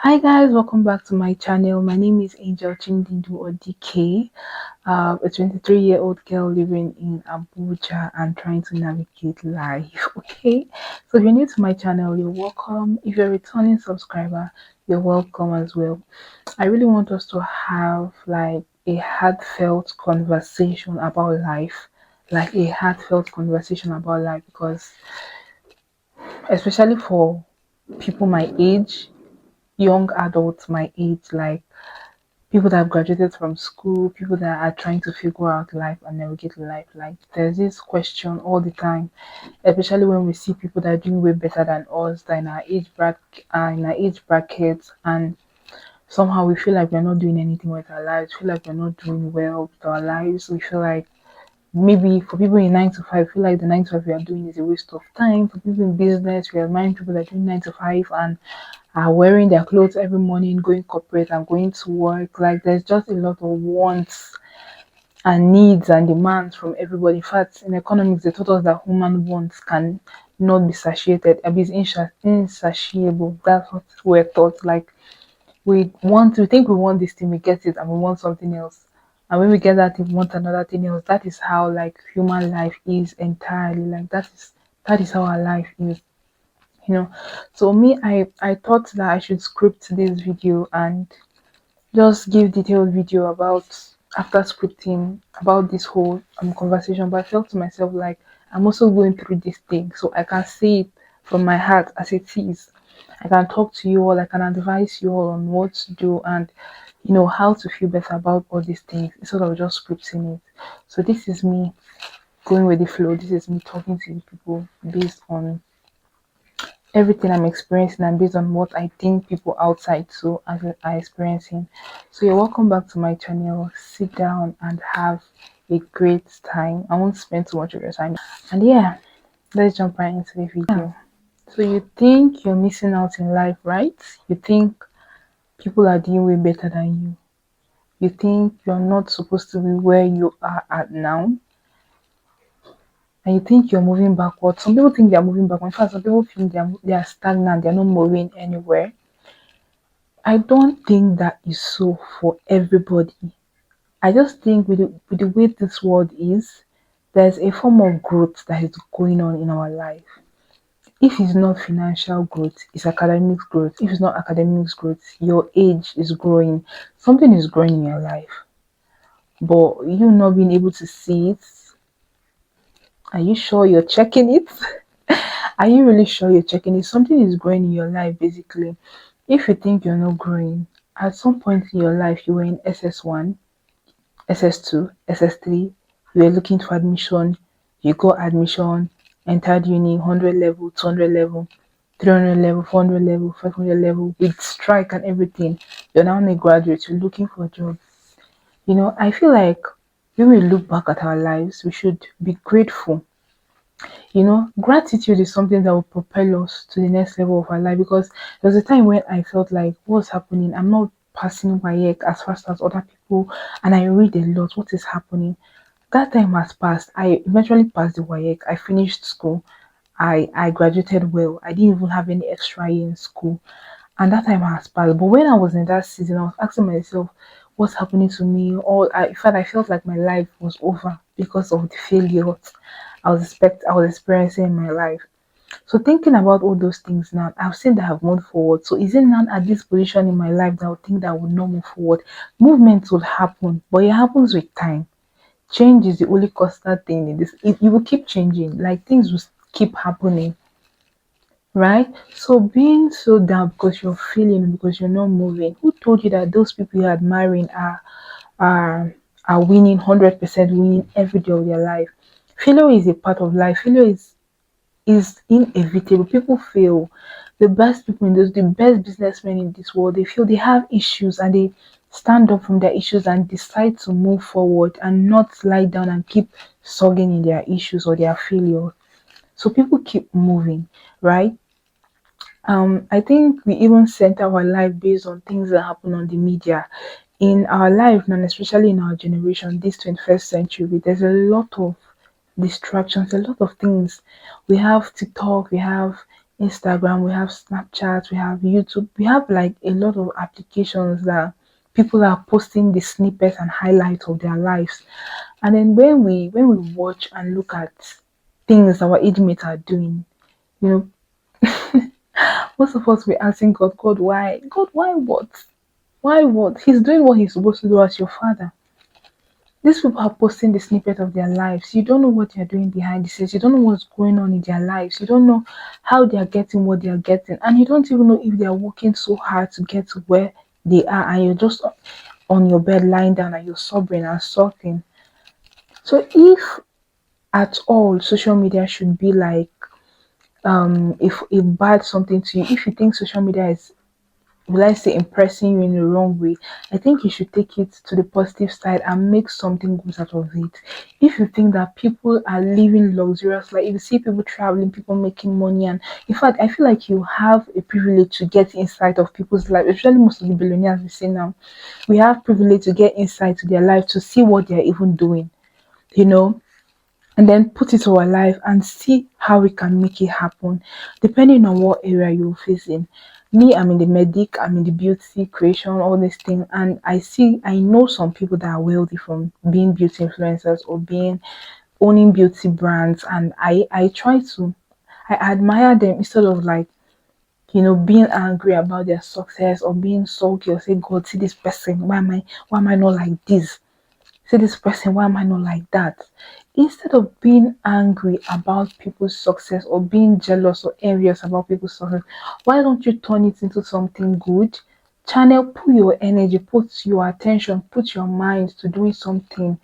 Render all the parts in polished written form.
Hi guys, welcome back to my channel. My name is Angel Chindindu or DK, a 23-year-old girl living in Abuja and trying to navigate life. Okay, so if you're new to my channel, you're welcome. If you're a returning subscriber, you're welcome as well. I really want us to have like a heartfelt conversation about life, because especially for people my age, young adults my age, like people that have graduated from school, people that are trying to figure out life and navigate life. Like there's this question all the time, especially when we see people that are doing way better than us, that in our age bracket, and somehow we feel like we're not doing anything with our lives, feel like we're not doing well with our lives. We feel like maybe for people in 9 to 5, feel like the 9 to 5 we are doing is a waste of time. For people in business, we admire people that are doing 9 to 5 and are wearing their clothes every morning, going corporate and going to work. Like there's just a lot of wants and needs and demands from everybody. In fact, in economics, they taught us that human wants can not be satiated. It's insatiable. That's what we're taught. Like we think we want this thing, we get it, and we want something else. And when we get that thing, we want another thing else. That is how like human life is entirely. Like that is how our life is, you know. So me, I thought that I should script this video and just give detailed video about after scripting about this whole conversation. But I felt to myself like I'm also going through this thing, so I can see it from my heart as it is. I can talk to you all, I can advise you all on what to do and how to feel better about all these things instead of just scripting it. So this is me going with the flow. This is me talking to you people based on everything I'm experiencing and based on what I think people outside too are experiencing. So you're welcome back to my channel. Sit down and have a great time. I won't spend too much of your time. And yeah, let's jump right into the video. So you think you're missing out in life, right? You think people are doing way better than you. You think you're not supposed to be where you are at now. And you think you're moving backwards. Some people think they're moving backwards. In fact, some people think they are stagnant, they're not moving anywhere. I don't think that is so for everybody. I just think with the way this world is, there's a form of growth that is going on in our life. If it's not financial growth, it's academic growth. If it's not academic growth, your age is growing. Something is growing in your life, but you not being able to see it. Are you sure you're checking it? Are you really sure you're checking it? Something is growing in your life, basically. If you think you're not growing, at some point in your life, you were in SS1, SS2, SS3, you were looking for admission, you got admission, entered uni, 100 level, 200 level, 300 level, 400 level, 500 level, with strike and everything. You're now a graduate, you're looking for a job. I feel like when we look back at our lives, we should be grateful. Gratitude is something that will propel us to the next level of our life, because there was a time when I felt like, what's happening? I'm not passing WAEC as fast as other people, and I read a lot. What is happening? That time has passed. I eventually passed the WAEC. I finished school. I graduated well. I didn't even have any extra year in school, and that time has passed. But when I was in that season, I was asking myself, what's happening to me? I felt like my life was over because of the failures I was experiencing in my life. So thinking about all those things now, I've seen that I've moved forward. So is it now at this position in my life that I would think that I would not move forward? Movement will happen, but it happens with time. Change is the only constant thing in this. You will keep changing, like things will keep happening, right? So being so down because you're feeling, because you're not moving, who told you that those people you're admiring are are winning, 100% winning every day of their life? Failure is a part of life. Failure is inevitable. People fail. The best people in this, the best businessmen in this world, they feel they have issues and they stand up from their issues and decide to move forward and not lie down and keep sogging in their issues or their failure. So people keep moving, right? I think we even center our life based on things that happen on the media. In our life, and especially in our generation, this 21st century, there's a lot of distractions, a lot of things. We have TikTok, we have Instagram, we have Snapchat, we have YouTube, we have like a lot of applications that people are posting the snippets and highlights of their lives. And then when we watch and look at things our age mates are doing, you know, most of us we're asking God, God, why? God, why what? Why what? He's doing what he's supposed to do as your father. These people are posting the snippet of their lives. You don't know what they're doing behind the scenes. You don't know what's going on in their lives. You don't know how they are getting what they are getting. And you don't even know if they are working so hard to get to where they are. And you're just on your bed lying down and you're sobbing and sulking. So if at all social media should be like if a bad something to you, if you think social media is, will I say, impressing you in the wrong way, I think you should take it to the positive side and make something good out of it. If you think that people are living luxurious, like if you see people traveling, people making money, and in fact, I feel like you have a privilege to get insight of people's life, especially most of the billionaires we see now. We have privilege to get insight to their life, to see what they're even doing, you know, and then put it to our life and see how we can make it happen depending on what area you're facing. Me, I'm in the medic, I'm in the beauty creation, all this thing, and I know some people that are wealthy from being beauty influencers or being owning beauty brands, and I try to, I admire them instead of like, being angry about their success or being sulky or say, God, see this person, why am I not like this? See this person, why am I not like that? Instead of being angry about people's success or being jealous or envious about people's success, why don't you turn it into something good? Channel, put your energy, put your attention, put your mind to doing something.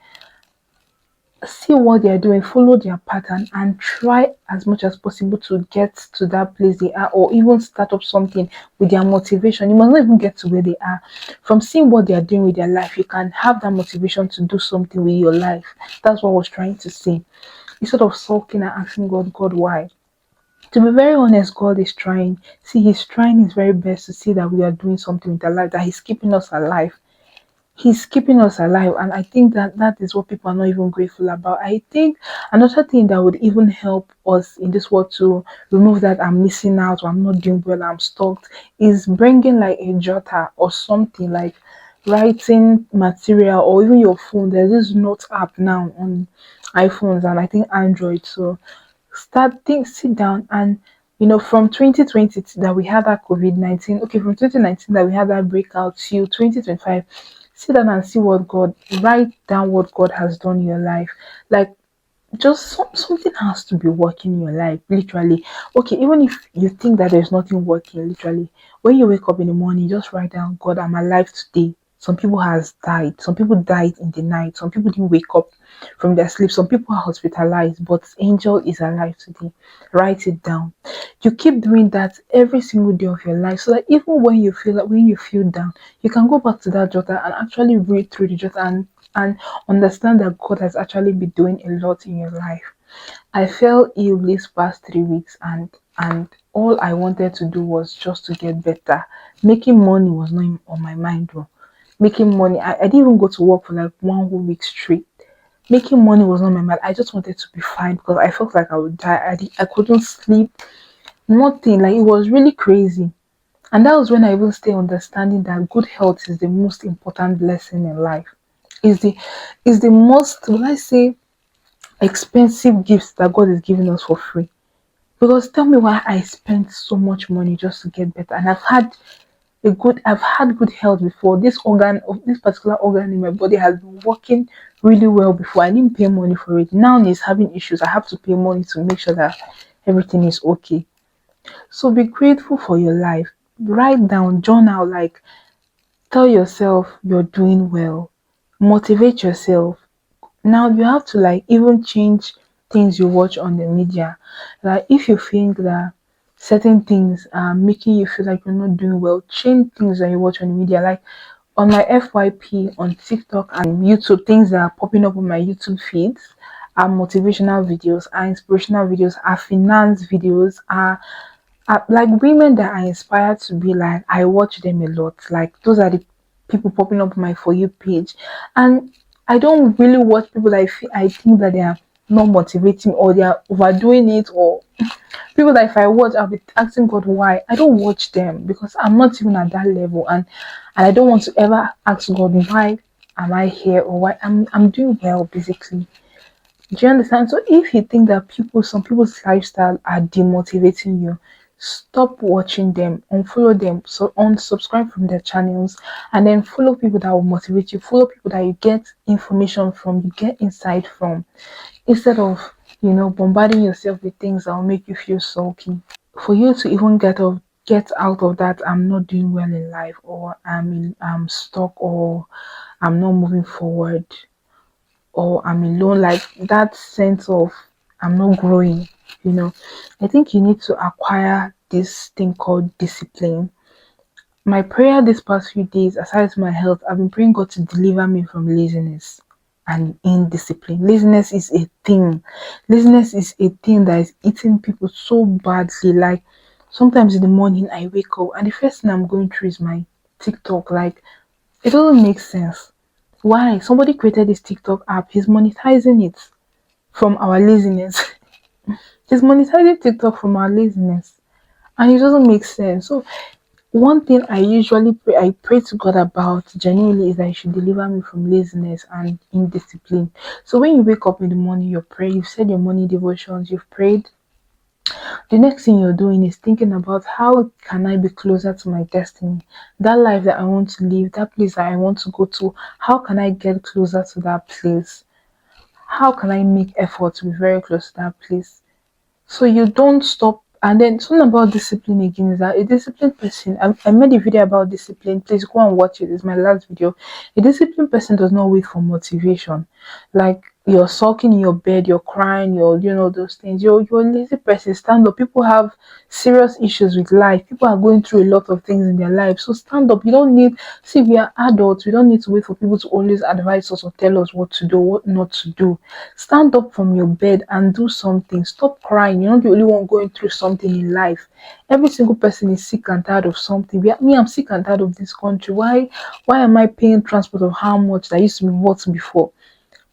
See what they're doing, follow their pattern, and try as much as possible to get to that place they are, or even start up something with their motivation. You must not even get to where they are. From seeing what they are doing with their life, you can have that motivation to do something with your life. That's what I was trying to say. Instead of sulking and asking God, God, why? To be very honest, God is trying. See, He's trying His very best to see that we are doing something with our life, that He's keeping us alive. He's keeping us alive, and I think that that is what people are not even grateful about. I think another thing that would even help us in this world to remove that I'm missing out or I'm not doing well, I'm stuck, is bringing like a jotter or something, like writing material, or even your phone. There's this note app now on iPhones and I think Android. So sit down and, from 2020 that we had that COVID-19, okay, from 2019 that we had that breakout till 2025, sit down and see what God, write down what God has done in your life. Like, just something has to be working in your life, literally. Okay, even if you think that there's nothing working, literally, when you wake up in the morning, just write down, God, I'm alive today. Some people has died, some people died in the night, some people didn't wake up from their sleep, some people are hospitalized, but Angel is alive today. Write it down. You keep doing that every single day of your life, so that even when you feel down, you can go back to that jotter and actually read through the jotter and understand that God has actually been doing a lot in your life. I fell ill these past 3 weeks, and all I wanted to do was just to get better. Making money was not on my mind though. Making money, I didn't even go to work for like 1 whole week straight. Making money was not my mind. I just wanted to be fine because I felt like I would die. I couldn't sleep, nothing. Like, it was really crazy. And that was when I even started understanding that good health is the most important blessing in life. Is the is the most, will I say, expensive gifts that God is giving us for free. Because tell me why I spent so much money just to get better, and I've had good health before. This particular organ in my body has been working really well before. I didn't pay money for it. Now it's having issues. I have to pay money to make sure that everything is okay. So be grateful for your life. Write down, journal, like, tell yourself you're doing well. Motivate yourself. Now you have to like even change things you watch on the media. Like, if you think that certain things are making you feel like you're not doing well, change things that you watch on the media. Like, on my FYP on TikTok and YouTube, things that are popping up on my YouTube feeds are motivational videos, are inspirational videos, are finance videos, are like women that are inspired to be like. I watch them a lot. Like, those are the people popping up on my For You page. And I don't really watch people I think that they are not motivating, or they are overdoing it, or people that if I watch, I'll be asking God why. I don't watch them because I'm not even at that level, and I don't want to ever ask God why am I here, or why I'm doing well basically. Do you understand? So if you think that some people's lifestyle are demotivating you, stop watching them, unfollow them, so unsubscribe from their channels, and then follow people that will motivate you. Follow people that you get information from, you get insight from, instead of bombarding yourself with things that will make you feel sulky. For you to even get out of that, I'm not doing well in life, or I'm stuck, or I'm not moving forward, or I'm alone, like that sense of I'm not growing, you know. I think you need to acquire this thing called discipline. My prayer this past few days, aside from my health, I've been praying God to deliver me from laziness and indiscipline. Laziness is a thing that is eating people so badly. Like sometimes in the morning I wake up and the first thing I'm going through is my TikTok. Like it doesn't make sense. Why? Somebody created this TikTok app, he's monetizing it from our laziness. He's monetizing TikTok from our laziness. And it doesn't make sense. So one thing I pray to God about genuinely is that He should deliver me from laziness and indiscipline. So when you wake up in the morning, you pray, you've said your morning devotions, you've prayed. The next thing you're doing is thinking about how can I be closer to my destiny, that life that I want to live, that place that I want to go to. How can I get closer to that place? How can I make effort to be very close to that place? So you don't stop. And then something about discipline again is that a disciplined person, I made a video about discipline. Please go and watch it. It's my last video. A disciplined person does not wait for motivation. Like you're sulking in your bed, you're crying, those things. You're a lazy person. Stand up. People have serious issues with life. People are going through a lot of things in their life. So stand up. You don't need, see, we are adults. We don't need to wait for people to always advise us or tell us what to do, what not to do. Stand up from your bed and do something. Stop crying. You're not the only one going through something in life. Every single person is sick and tired of something. I'm sick and tired of this country. Why am I paying transport of how much that used to be worth before?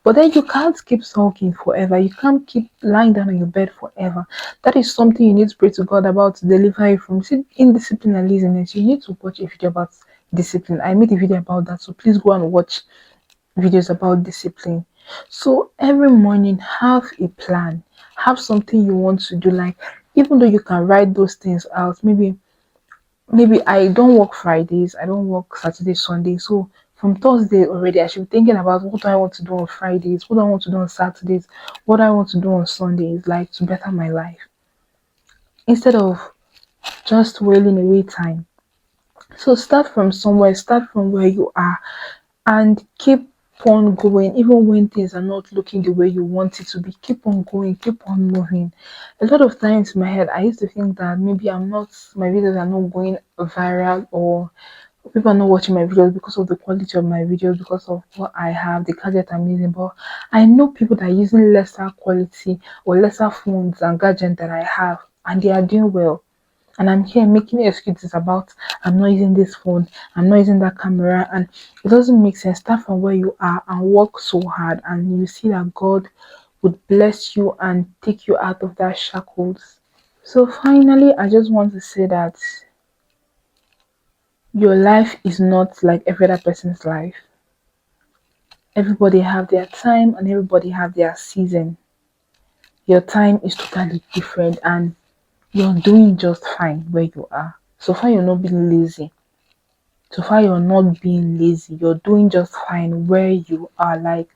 But then you can't keep sulking forever. You can't keep lying down on your bed forever. That is something you need to pray to God about to deliver you from. See, indiscipline and laziness. You need to watch a video about discipline. I made a video about that, so please go and watch videos about discipline. So every morning, have a plan. Have something you want to do. Like even though you can write those things out, maybe I don't work Fridays, I don't work Saturday, Sunday. So from Thursday already, I should be thinking about what do I want to do on Fridays, what do I want to do on Saturdays, what do I want to do on Sundays, like to better my life. Instead of just wailing away time. So start from somewhere, start from where you are, and keep on going even when things are not looking the way you want it to be. Keep on going, keep on moving. A lot of times in my head I used to think that maybe my videos are not going viral, or people are not watching my videos because of the quality of my videos, because of what I have, the gadget I'm using. But I know people that are using lesser quality or lesser phones and gadgets that I have, and they are doing well. And I'm here making excuses about I'm not using this phone, I'm not using that camera, and it doesn't make sense. Start from where you are and work so hard, and you see that God would bless you and take you out of that shackles. So finally, I just want to say that your life is not like every other person's life. Everybody have their time and everybody have their season. Your time is totally different, and you're doing just fine where you are. So far, you're not being lazy. So far, you're not being lazy. You're doing just fine where you are. Like,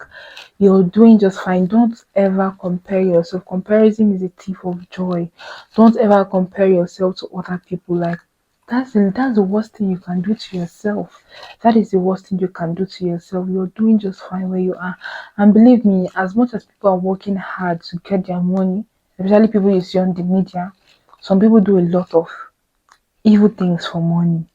you're doing just fine. Don't ever compare yourself. Comparison is a thief of joy. Don't ever compare yourself to other people. Like, that's the worst thing you can do to yourself. That is the worst thing you can do to yourself. You're doing just fine where you are. And believe me, as much as people are working hard to get their money, especially people you see on the media, some people do a lot of evil things for money.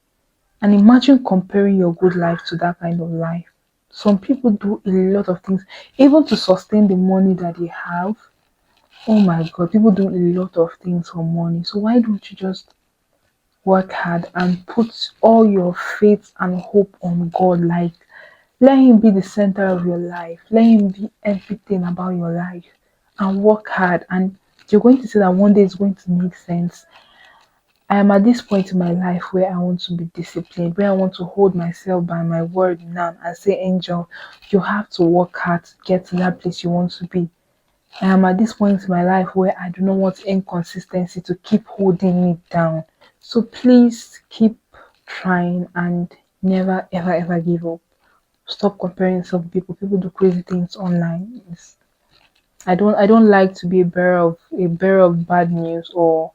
And imagine comparing your good life to that kind of life. Some people do a lot of things, even to sustain the money that they have. Oh my God, people do a lot of things for money. So why don't you just work hard and put all your faith and hope on God? Like, let Him be the center of your life. Let Him be everything about your life. and work hard, and you're going to see that one day it's going to make sense. I am at this point in my life where I want to be disciplined, where I want to hold myself by my word now and say, Angel, you have to work hard to get to that place you want to be. I am at this point in my life where I do not want inconsistency to keep holding me down. So please keep trying and never ever ever give up. Stop comparing yourself with people. People do crazy things online. I don't like to be a bearer of bad news or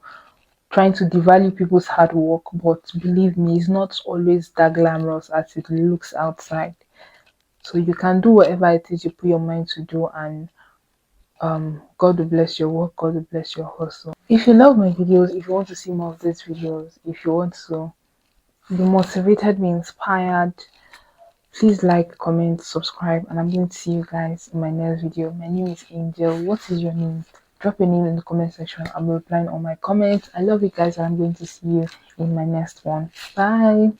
trying to devalue people's hard work, but believe me, it's not always that glamorous as it looks outside. So you can do whatever it is you put your mind to do, and God will bless your work, God will bless your hustle. If you love my videos, if you want to see more of these videos, if you want to be motivated, be inspired, please like, comment, subscribe, and I'm going to see you guys in my next video. My name is Angel. What is your name? Drop your name in the comment section. I'm replying all my comments. I love you guys, and I'm going to see you in my next one. Bye.